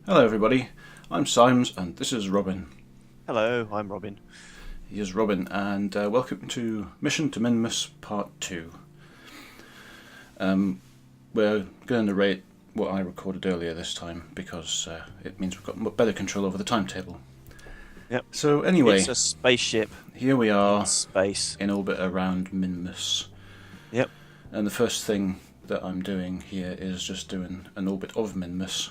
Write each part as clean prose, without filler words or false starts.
Hello everybody, I'm Symes and this is Robin. Hello, I'm Robin. He is Robin and welcome to Mission to Minmus Part 2. We're going to narrate what I recorded earlier this time because it means we've got better control over the timetable. Yep. So anyway, It's a spaceship here we are in space. in orbit around Minmus. Yep. And the first thing that I'm doing here is just doing an orbit of Minmus.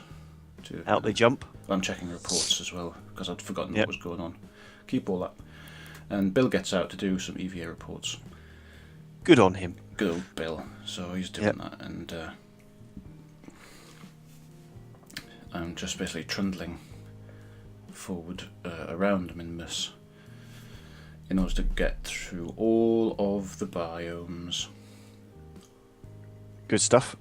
Out they jump. I'm checking reports as well because I'd forgotten Yep. what was going on. Keep all that. And Bill gets out to do some EVA reports. Good on him. Good old Bill. So he's doing that, and I'm just basically trundling forward around Minmus in order to get through all of the biomes. Good stuff.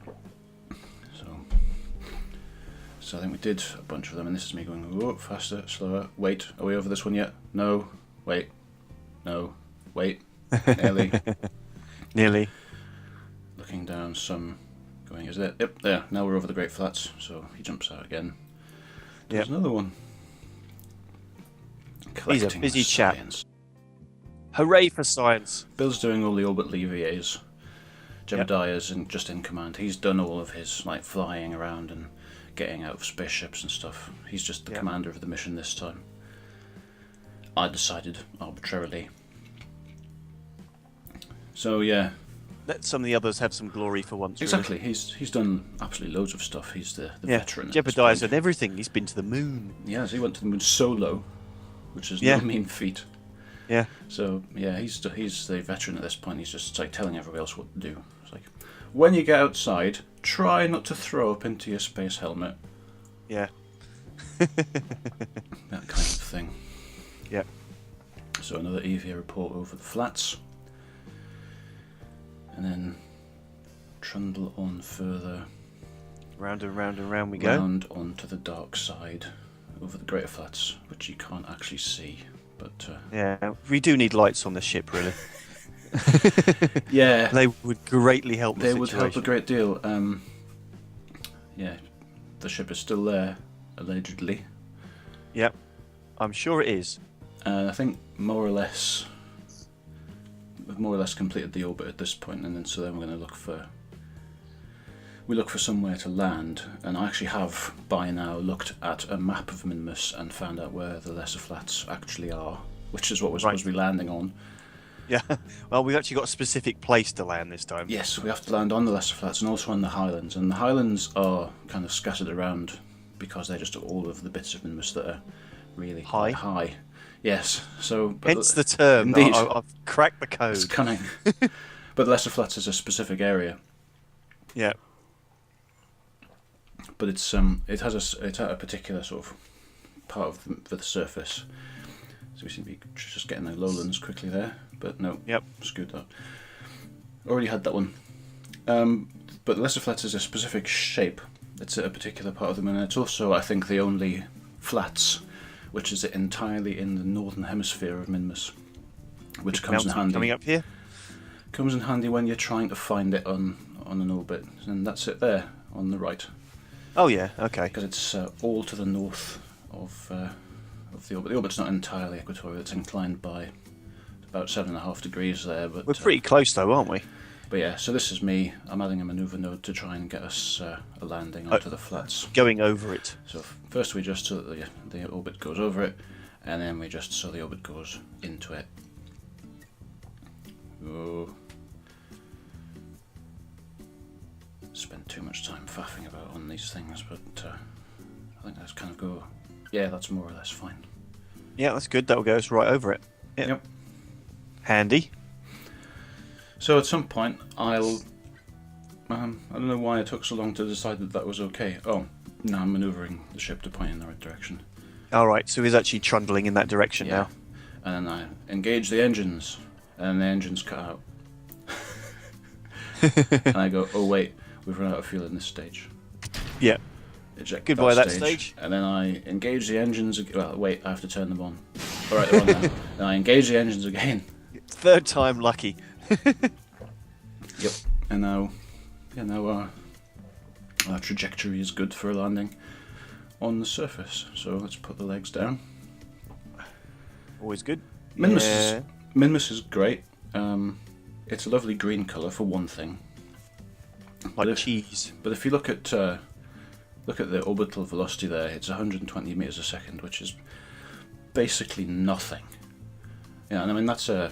So I think we did a bunch of them, and this is me going, oh, faster, slower, wait, are we over this one yet? No, wait, no, wait, nearly. Nearly. Looking down some, going, is it? Yep, there, now we're over the Great Flats, so he jumps out again. There's another one. He's a busy chap. Science. Hooray for science. Bill's doing all the orbit EVAs. Jebediah's just in command. He's done all of his like flying around and getting out of spaceships and stuff. He's just the commander of the mission this time. I decided arbitrarily. So yeah. Let some of the others have some glory for once. Exactly. Really. He's done absolutely loads of stuff. He's the veteran. Jebediah's done everything. He's been to the moon. Yes, he went to the moon solo, which is no mean feat. Yeah. So yeah, he's the veteran at this point. He's just like telling everybody else what to do. It's like, when you get outside, try not to throw up into your space helmet. Yeah. That kind of thing. Yeah. So another EVA report over the flats. And then trundle on further. Round and round and round we go. Round onto the dark side over the greater flats, which you can't actually see. But yeah, we do need lights on the ship, really. yeah, they would greatly help. They would help a great deal. Yeah, the ship is still there, allegedly. Yep, I'm sure it is. And I think we've more or less completed the orbit at this point, and then so then we're going to look for somewhere to land. And I actually have by now looked at a map of Minmus and found out where the lesser flats actually are, which is what we're supposed to be landing on. Yeah, well, we've actually got a specific place to land this time. Yes, we have to land on the lesser flats and also on the highlands. And the highlands are kind of scattered around because they're just all of the bits of Minmus that are really high. Yes, so hence the term. Indeed, I've cracked the code. It's cunning. But the lesser flats is a specific area. Yeah. But it's at a particular sort of part of the surface. So we seem to be just getting the lowlands quickly there, but no. Yep. Screwed that. Already had that one. But the lesser flats is a specific shape. It's at a particular part of them, and it's also, I think, the only flats which is entirely in the northern hemisphere of Minmus, which comes in handy. Coming up here. Comes in handy when you're trying to find it on an orbit, and that's it there on the right. Oh yeah, okay. Because it's all to the north of the orbit. The orbit's not entirely equatorial; it's inclined by about 7.5 degrees there. But we're pretty close, though, aren't we? But yeah, so this is me. I'm adding a manoeuvre node to try and get us a landing onto the flats. Going over it. So first we just so that the orbit goes over it, and then we just so the orbit goes into it. Oh. Spend too much time faffing about on these things, but I think that's kind of go. Yeah, that's more or less fine. Yeah, that's good. That'll go us right over it. Yep. Handy. So at some point, I'll. I don't know why it took so long to decide that was okay. Oh, now I'm manoeuvring the ship to point in the right direction. All right, so he's actually trundling in that direction now. And then I engage the engines, and the engines cut out. And I go, oh wait, we've run out of fuel in this stage. Yeah. Eject Goodbye that stage. And then I engage the engines. Well, wait, I have to turn them on. All right, they're on now. Then I engage the engines again. Third time lucky. Yep. And now our trajectory is good for a landing. on the surface. So let's put the legs down. Always good. Minmus is great. It's a lovely green colour for one thing. Like cheese. But if you look at the orbital velocity there, it's 120 meters a second, which is basically nothing. Yeah, and I mean that's a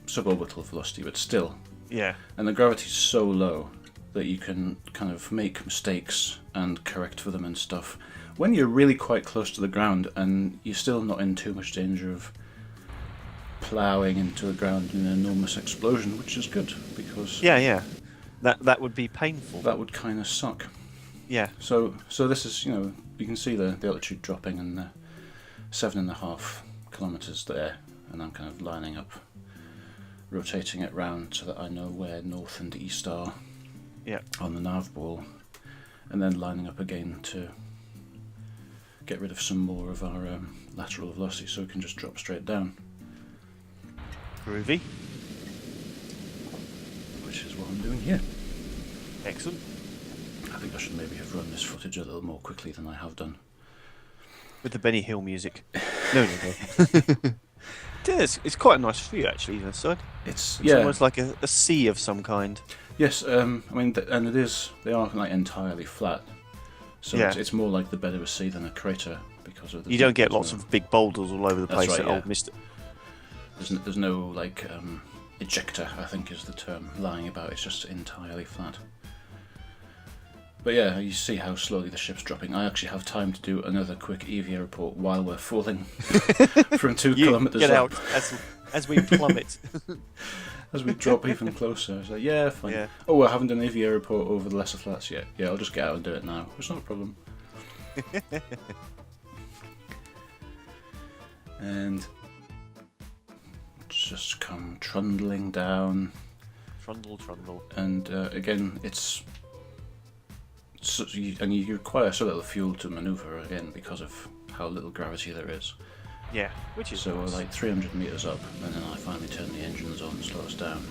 suborbital velocity, but still. Yeah. And the gravity's so low that you can kind of make mistakes and correct for them and stuff when you're really quite close to the ground, and you're still not in too much danger of ploughing into the ground in an enormous explosion, which is good because that would be painful. That would kind of suck. Yeah. So this is, you can see the altitude dropping and the 7.5 kilometers there, and I'm kind of lining up, rotating it round so that I know where north and east are. Yeah. On the nav ball, and then lining up again to get rid of some more of our lateral velocity, so we can just drop straight down. Groovy. Which is what I'm doing here. Excellent. I think I should maybe have run this footage a little more quickly than I have done. With the Benny Hill music. No. It's quite a nice view actually, either side. It's almost like a sea of some kind. Yes, I mean, and they are like entirely flat. So it's more like the bed of a sea than a crater because of the. You don't get lots of big boulders all over the place. That's right, Old Mister. There's no like ejector, I think is the term, lying about. It's just entirely flat. But yeah, you see how slowly the ship's dropping. I actually have time to do another quick EVA report while we're falling from 2 kilometers get up. Out as we plummet. As we drop even closer. It's like, yeah, fine. Yeah. Oh, I haven't done an EVA report over the lesser flats yet. Yeah, I'll just get out and do it now. It's not a problem. And just come trundling down. Trundle. And again, you require so little fuel to manoeuvre again because of how little gravity there is. Yeah, which is so nice. We're like 300 meters up, and then I finally turn the engines on and slow us down.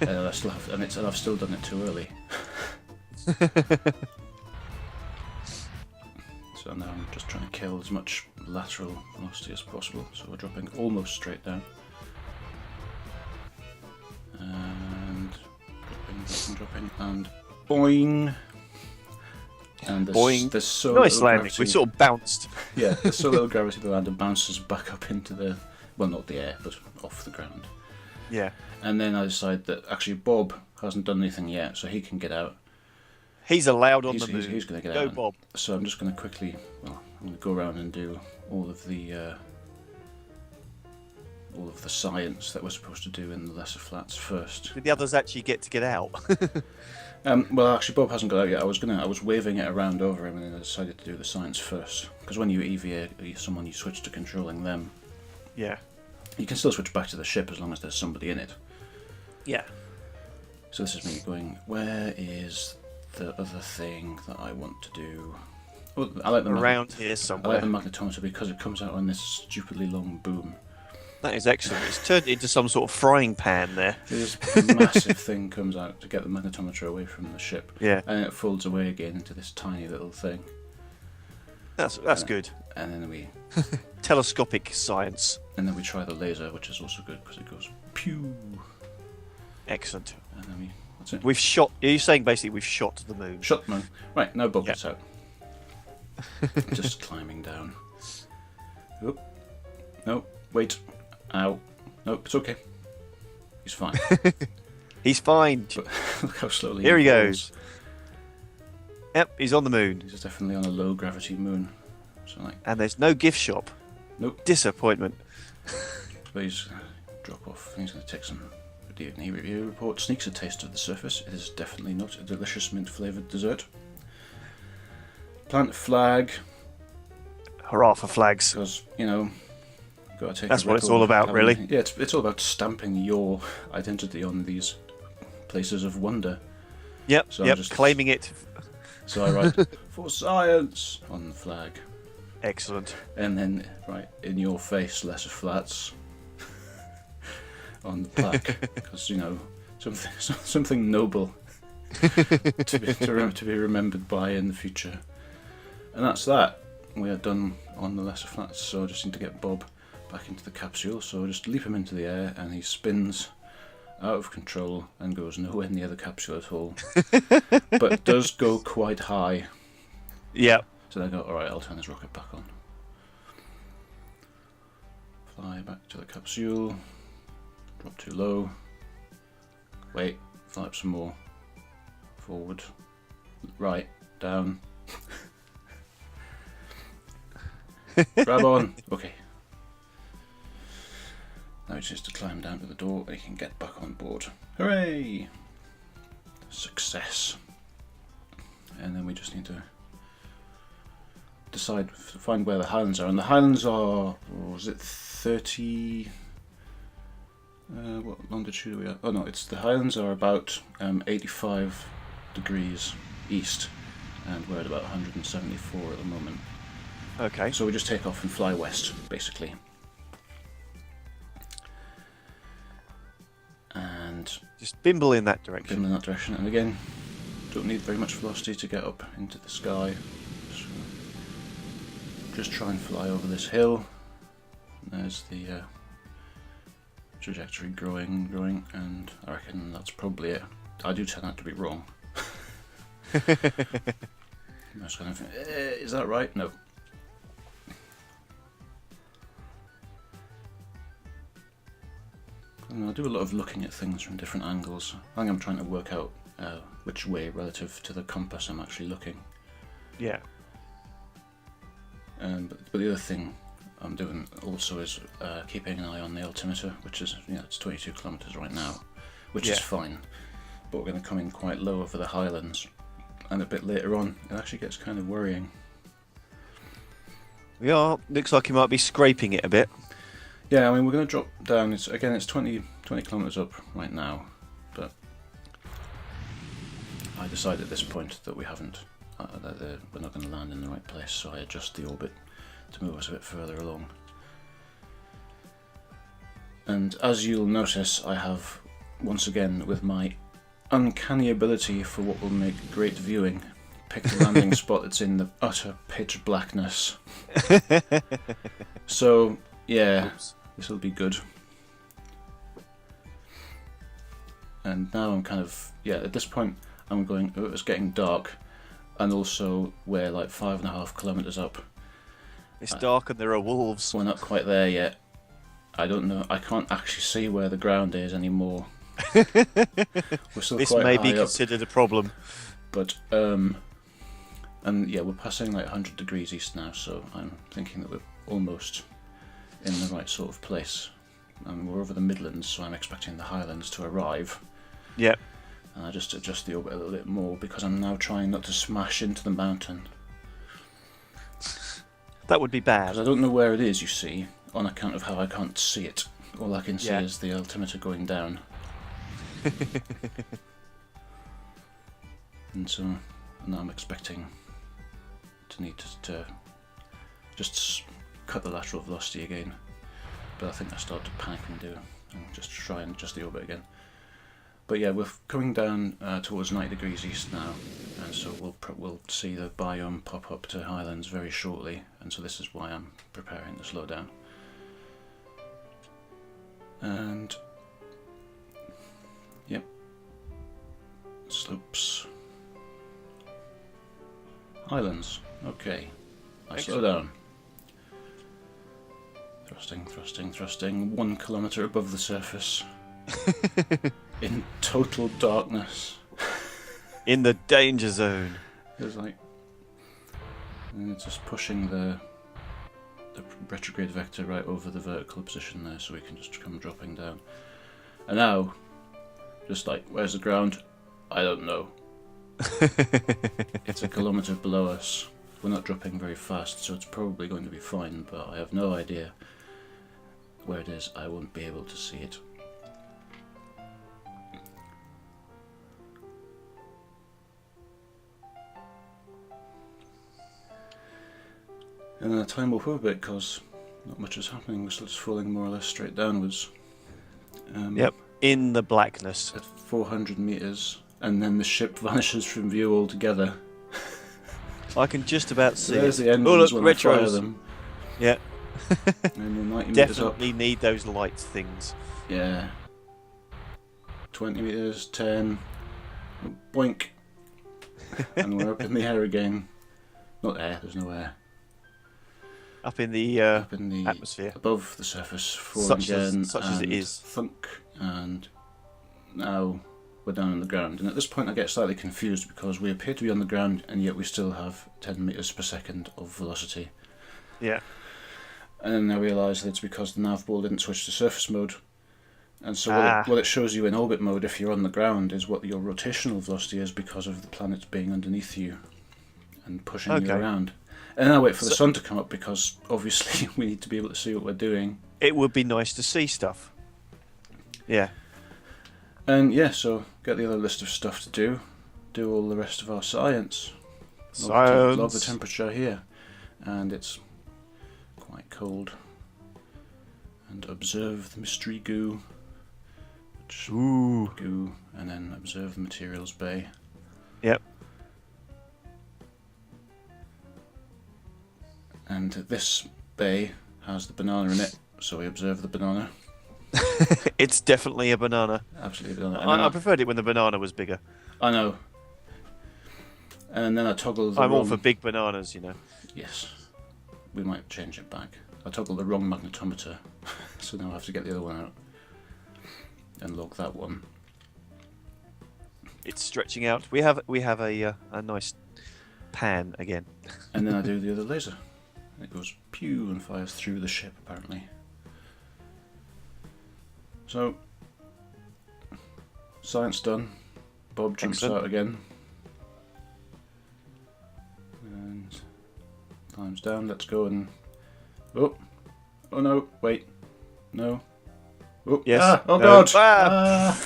And I've still done it too early. So now I'm just trying to kill as much lateral velocity as possible. So we're dropping almost straight down, and dropping, and boing. And there's so nice landing. Gravity. We sort of bounced. Yeah, there's so little gravity the lander bounces back up into the, well, not the air, but off the ground. Yeah. And then I decide that actually Bob hasn't done anything yet, so he can get out. He's allowed on the moon. He's going to get out. Go, Bob. So I'm just going to quickly, I'm going to go around and do all of the science that we're supposed to do in the lesser flats first. Did the others actually get out? Well, actually, Bob hasn't got out yet. I was waving it around over him, and then I decided to do the science first. Because when you EVA someone, you switch to controlling them. Yeah. You can still switch back to the ship as long as there's somebody in it. Yeah. So this is me going, where is the other thing that I want to do? Oh, I like the around here somewhere. I like the magnetometer because it comes out on this stupidly long boom. That is excellent. It's turned into some sort of frying pan there. This massive thing comes out to get the magnetometer away from the ship. Yeah. And it folds away again into this tiny little thing. That's good. And then we telescopic science. And then we try the laser, which is also good because it goes pew. Excellent. And then that's it. We've shot. Are you saying basically we've shot the moon? Shot the moon. Right, now Bob gets out. Just climbing down. Oop. No, wait. Ow. Nope, it's okay. He's fine. He's fine. But look how slowly Here he falls. goes. Yep, he's on the moon. He's definitely on a low gravity moon. So and there's no gift shop. Nope. Disappointment. But he's going to drop off. He's going to take some D&E review report. Sneaks a taste of the surface. It is definitely not a delicious mint flavoured dessert. Plant a flag. Hurrah for flags. Because, got to take That's what it's all about, really. Yeah, it's all about stamping your identity on these places of wonder. Yep, so claiming it. So I write, for science, on the flag. Excellent. And then, right, in your face, lesser flats, on the plaque. Because, something noble to be remembered by in the future. And that's that. We are done on the lesser flats, so I just need to get Bob back into the capsule. So I just leap him into the air and he spins out of control and goes nowhere near the capsule at all. But does go quite high. Yeah. So I go, alright, I'll turn this rocket back on. Fly back to the capsule. Drop too low. Wait, fly up some more. Forward. Right. Down. Grab on. Okay. Now he just needs to climb down to the door and he can get back on board. Hooray! Success. And then we just need to find where the Highlands are. And the Highlands are, was it 30... what longitude are we at? Oh no, the Highlands are about 85 degrees east, and we're at about 174 at the moment. Okay. So we just take off and fly west, basically. And Just bimble in that direction. in that direction, and again, don't need very much velocity to get up into the sky. So just try and fly over this hill. And there's the trajectory growing, and I reckon that's probably it. I do turn out to be wrong. I was kind of, is that right? No. And I do a lot of looking at things from different angles. I think I'm trying to work out which way relative to the compass I'm actually looking. Yeah. But the other thing I'm doing also is keeping an eye on the altimeter, which is, it's 22 kilometers right now, which is fine. But we're going to come in quite low over the Highlands, and a bit later on, it actually gets kind of worrying. We are. Looks like you might be scraping it a bit. Yeah, I mean, we're going to drop down. It's 20 kilometers up right now, but I decide at this point that we haven't, that we're not going to land in the right place, so I adjust the orbit to move us a bit further along. And as you'll notice, I have, once again, with my uncanny ability for what will make great viewing, picked a landing spot that's in the utter pitch blackness. So, yeah, this will be good. And now I'm kind of, at this point I'm going, oh, it's getting dark, and also we're like 5.5 kilometers up. It's dark and there are wolves. We're not quite there yet. I don't know, I can't actually see where the ground is anymore. We're still This quite may high be up, considered a problem. but and yeah, we're passing like 100 degrees east now, so I'm thinking that we're almost in the right sort of place. And we're over the Midlands, so I'm expecting the Highlands to arrive. Yep. And I just adjust the orbit a little bit more because I'm now trying not to smash into the mountain. That would be bad. Because I don't know where it is, you see, on account of how I can't see it. All I can see Yeah. is the altimeter going down. And so now I'm expecting to need to just cut the lateral velocity again. But I think I start to panic and just try and adjust the orbit again. But yeah, we're coming down towards 90 degrees east now, and so we'll see the biome pop up to Highlands very shortly, and so this is why I'm preparing to slow down. And yep, slopes, Highlands. Okay, I slow down. Thrusting, 1 kilometer above the surface. In total darkness. In the danger zone. It's like, and it's just pushing the retrograde vector right over the vertical position there, so we can just come dropping down. And now, just like, where's the ground? I don't know. It's a kilometer below us. We're not dropping very fast, so it's probably going to be fine, but I have no idea where it is. I won't be able to see it. And then the time will up a bit because not much is happening. We're still just falling more or less straight downwards. Yep, in the blackness. At 400 meters, and then the ship vanishes from view altogether. I can just about see There's it. the engines Oh, look, when I fire retros. them. Yeah. And we're 90 meters up. Definitely need those lights things. Yeah. 20 meters, 10. Boink. And we're up in the air again. Not air, there's no air. Up in the atmosphere. Above the surface, falling again. Such as it is. Thunk, and now we're down on the ground. And at this point I get slightly confused because we appear to be on the ground and yet we still have 10 meters per second of velocity. Yeah. And then I realise that it's because the nav ball didn't switch to surface mode. And so what it shows you in orbit mode if you're on the ground is what your rotational velocity is because of the planets being underneath you and pushing you around. And then I wait for the sun to come up because obviously we need to be able to see what we're doing. It would be nice to see stuff. Yeah. And yeah, so get the other list of stuff to do all the rest of our science. Log the temperature here. And it's quite cold. And observe the mystery goo. Goo, and then observe the materials bay. Yep. And this bay has the banana in it, so we observe the banana. It's definitely a banana. Absolutely a banana. I preferred it when the banana was bigger. I know. And then I toggle the I'm all for big bananas, you know. Yes. We might change it back. I toggled the wrong magnetometer, so now I have to get the other one out and log that one. It's stretching out. We have a nice pan again. And then I do the other laser. It goes pew and fires through the ship, apparently. So, science done. Bob jumps out again. And time's down. Let's go and... Oh no, wait. No. Oh, yes. Oh no. God.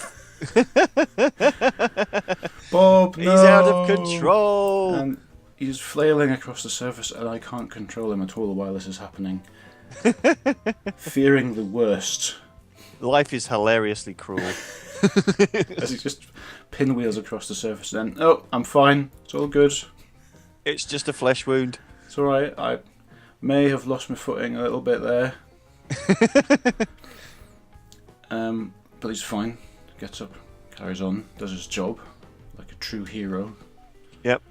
Bob, no. He's out of control. And he's flailing across the surface and I can't control him at all while this is happening. Fearing the worst. Life is hilariously cruel. As he just pinwheels across the surface and then, oh, I'm fine. It's all good. It's just a flesh wound. It's alright. I may have lost my footing a little bit there. But he's fine. Gets up, carries on, does his job like a true hero. Yep.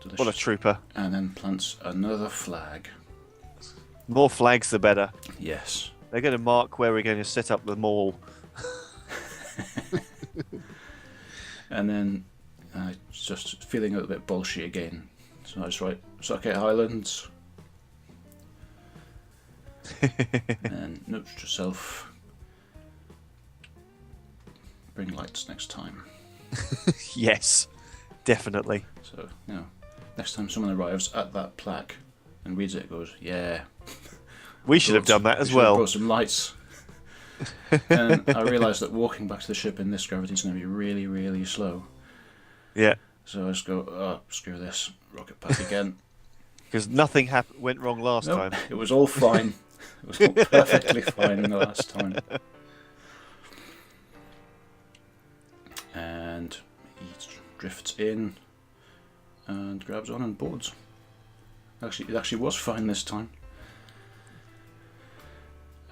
Delicious. What a trooper. And then plants another flag. More flags the better. Yes. They're going to mark where we're going to set up the mall. And then just feeling a little bit bolshy again. So I just write Socket Highlands. And note to yourself. Bring lights next time. Yes, definitely. So, next time someone arrives at that plaque and reads it, goes, yeah. We should have done that as well. Brought some lights. And I realised that walking back to the ship in this gravity is going to be really, really slow. Yeah. So I just go, oh, screw this, rocket back again. Because nothing went wrong last time. It was all fine. It was all perfectly fine the last time. And he drifts in and grabs on and boards. It actually was fine this time.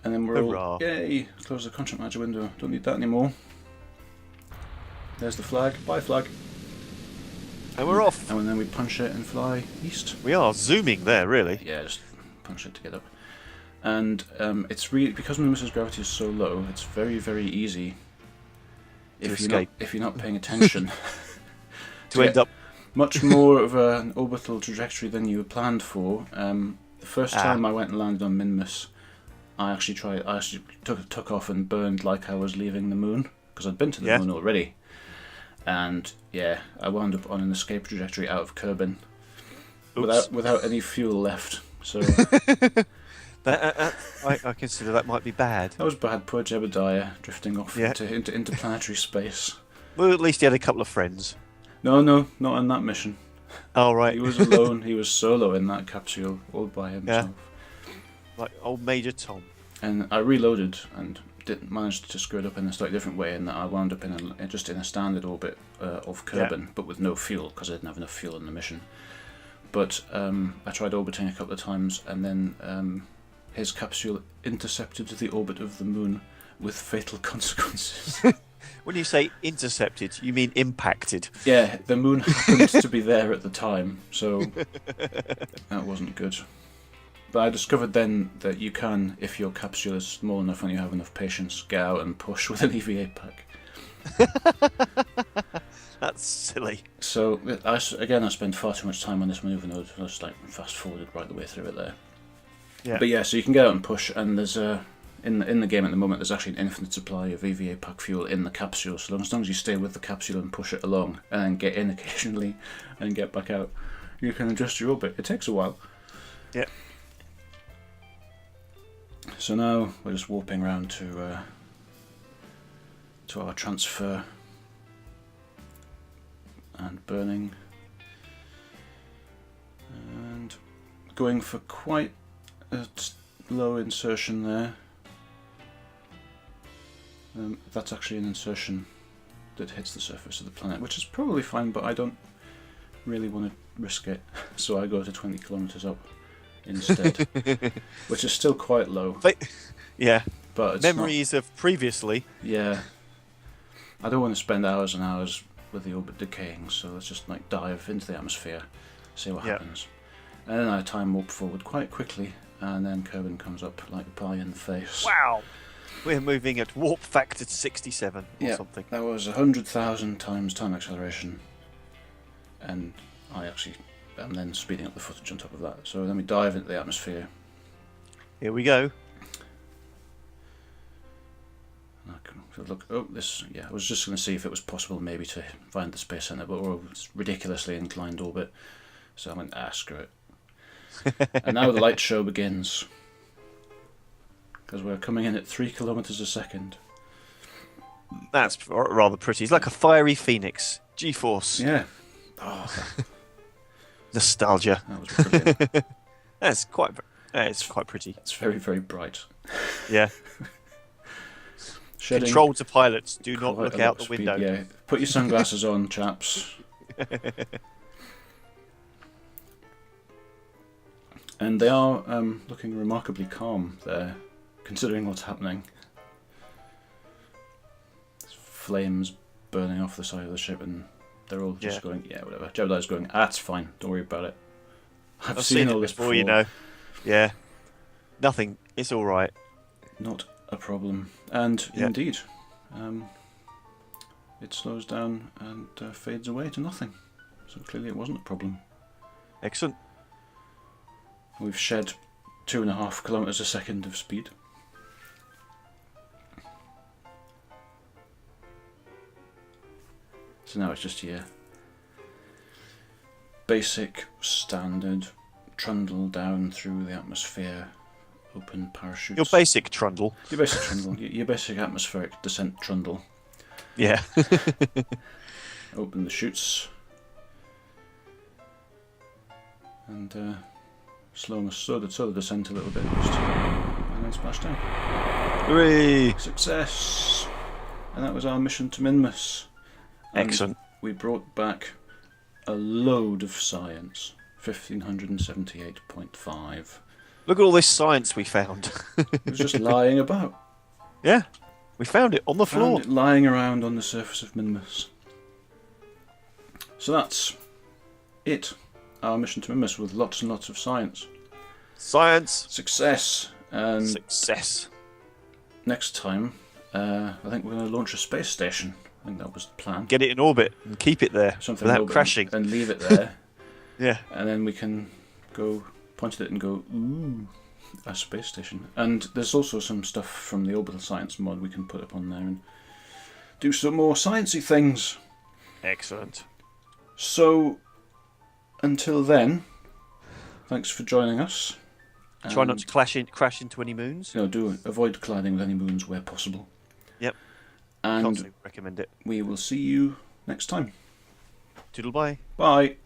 And then we're all, yay, close the contract manager window, don't need that anymore. There's the flag, bye flag. And we're off. And then we punch it and fly east. We are zooming there, really. Yeah, just punch it to get up. And it's really, because Minmus's gravity is so low, it's very, very easy if you're not paying attention to end up much more of an orbital trajectory than you had planned for. The first time I went and landed on Minmus, I actually took off and burned like I was leaving the moon because I'd been to the moon already. And yeah, I wound up on an escape trajectory out of Kerbal without any fuel left. So I consider that might be bad. That was bad. Poor Jebediah drifting off into interplanetary space. Well, at least he had a couple of friends. No, not on that mission. Oh, right. He was alone. He was solo in that capsule, all by himself. Yeah. Like old Major Tom. And I reloaded and didn't manage to screw it up in a slightly different way, in that I wound up just in a standard orbit of Kerbal, but with no fuel because I didn't have enough fuel in the mission. but I tried orbiting a couple of times, and then his capsule intercepted the orbit of the moon with fatal consequences. When you say intercepted, you mean impacted. Yeah, the moon happened to be there at the time, so that wasn't good. But I discovered then that you can, if your capsule is small enough and you have enough patience, get out and push with an EVA pack. That's silly. So, I spent far too much time on this manoeuvre node. I just fast forwarded right the way through it there. Yeah. But yeah, so you can get out and push, and there's in the game at the moment, there's actually an infinite supply of EVA pack fuel in the capsule. So as long as you stay with the capsule and push it along, and then get in occasionally and get back out, you can adjust your orbit. It takes a while. Yeah. So now we're just warping around to our transfer and burning, and going for quite a low insertion there. That's actually an insertion that hits the surface of the planet, which is probably fine, but I don't really want to risk it, so I go to 20 kilometers up instead, which is still quite low. Yeah. But it's memories of previously. Yeah. I don't want to spend hours and hours with the orbit decaying, so let's just dive into the atmosphere, see what happens. And then I time warp forward quite quickly, and then Kerbal comes up like a pie in the face. Wow. We're moving at warp factor 67 or something. That was 100,000 times time acceleration, and I actually am then speeding up the footage on top of that. So then we dive into the atmosphere. Here we go. Look, I was just going to see if it was possible maybe to find the Space Center, but we're a ridiculously inclined orbit, so I went, screw it. And now the light show begins, because we're coming in at 3 kilometers a second. That's rather pretty. It's like a fiery phoenix. G-force. Yeah. Oh, nostalgia. that was brilliant. It's quite pretty. It's very, very bright. Yeah. Shedding control to pilots. Do not look out the speed, window. Yeah. Put your sunglasses on, chaps. And they are looking remarkably calm there, considering what's happening. There's flames burning off the side of the ship, and they're all just going, yeah, whatever. Jebediah's going, it's fine, don't worry about it. I've seen all this before. You know. Yeah. Nothing. It's all right. Not a problem. And indeed, it slows down and fades away to nothing. So clearly it wasn't a problem. Excellent. We've shed 2.5 kilometers a second of speed. So now it's just your basic, standard trundle down through the atmosphere, open parachutes. Your basic trundle. Your basic trundle. Your basic atmospheric descent trundle. Yeah. Open the chutes. And slow the descent a little bit. And then splash down. Hooray! Success! And that was our mission to Minmus. And excellent. We brought back a load of science. 1578.5. Look at all this science we found. It was just lying about. Yeah, we found it on the floor. Found it lying around on the surface of Minmus. So that's it. Our mission to Minmus with lots and lots of science. Science. Success. And success. Next time, I think we're going to launch a space station. I think that was the plan. Get it in orbit and keep it there without crashing. And leave it there. Yeah. And then we can go point at it and go, ooh, a space station. And there's also some stuff from the orbital science mod we can put up on there and do some more sciencey things. Excellent. So, until then, thanks for joining us. Try not to crash into any moons. Avoid colliding with any moons where possible. Yep. And recommend it. We will see you next time. Toodle bye. Bye.